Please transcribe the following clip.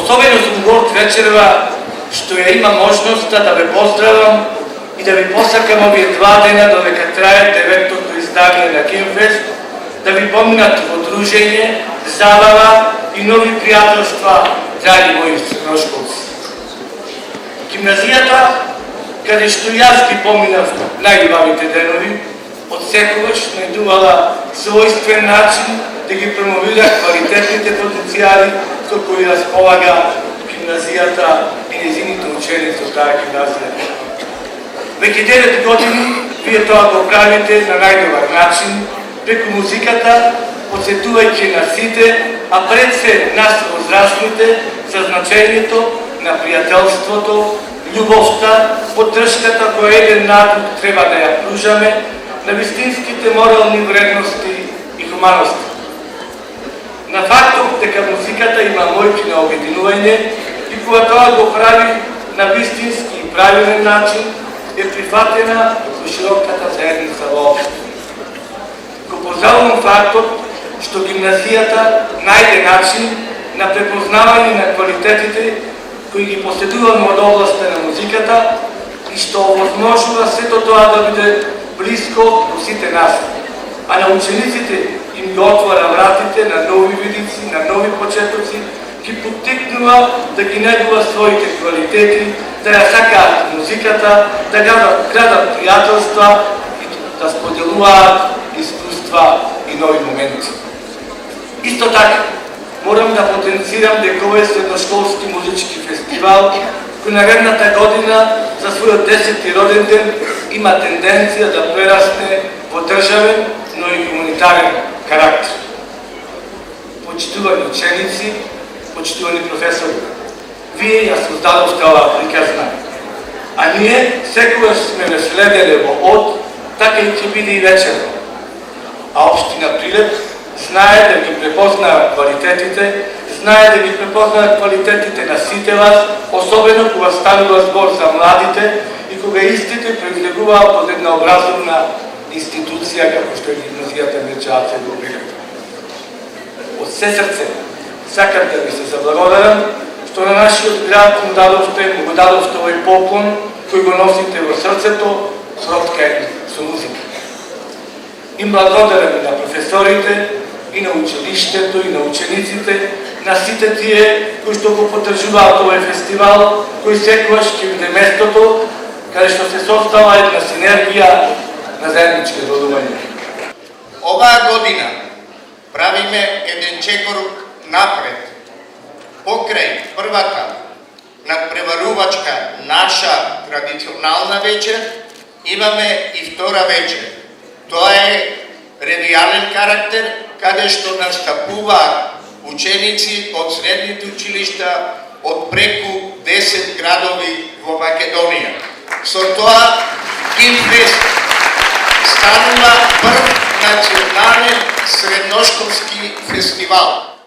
Особено сум горд вечерва што ја има можноста да ве поздравам и да ви посакам овие 2 дена додека трае 9-тото издание на Кинфест, да ви поминат во дружење, забава и нови пријателства, драги мои средношколци. Гимназијата, каде што јас ги поминав најубавите денови, од секогаш најдувала својствен начин да ги промовира квалитетните потенцијали со кои располага гимназијата и незините ученици од таа гимназија. Веќе 9 години вие тоа го правите на најдобар начин, преку музиката, подсетувајќи на сите, а пред се нас возрастните, за значењето на пријателството, љубовта, поддршката која еден на друг треба да ја пружаме, на вистинските морални вредности и хуманости. На фактот дека музиката има моќ на обединување и кога тоа го прави на вистински и правилен начин, е прифатена во широката заедница во општество. Го поздравувам фактот што гимназијата најде начин на препознавање на квалитетите кои ги поседуваме од областта на музиката и што овозможува сето тоа да биде близко до сите нас. А на учениците им ги отвора вратите на нови видици, на нови почетоци, ги поттикнува да ги негува своите квалитети, да ја сакаат музиката, да градат пријателства и да споделуваат искуства и нови моменти. Исто така, морам да потенцирам дека овој средношколски музички фестивал, кој наредната година за својот 10-ти роден ден има тенденција да прерасне во државен, но и хуманитарен карактер. Почитувани ученици, почитувани професори, вие ја создадовте оваа приказна, а ние секогаш сме ве следеле во од, така и ќе биде и вечерно. А општина Прилеп знае да ги препознава квалитетите, знае да ги препознава квалитетите на сите вас, особено кога станува збор за младите и кога истите привилегуваат од една образовна институција како што е гимназијата Мирча Ацет во Прилеп. Од се срце сакам да ви се заблагодарам што на нашиот град му дадовте овој поклон кој го носите во срцето, сроткен со музика. Им благодарам и на професорите, и на училиштето, и на учениците, на сите тие кои што го поддржуваат овој фестивал, кој секогаш ќе биде местото каде што се создава една синергија на заеднички делување. Оваа година правиме еден чекорук напред. Покрај првата надпреварувачка наша традиционална вечер, имаме и втора вечер. Тоа е ревијален карактер, каде што настапуваат ученици од средните училишта од преку 10 градови во Македонија. Со тоа Кинфест станува прв национален средношколски фестивал.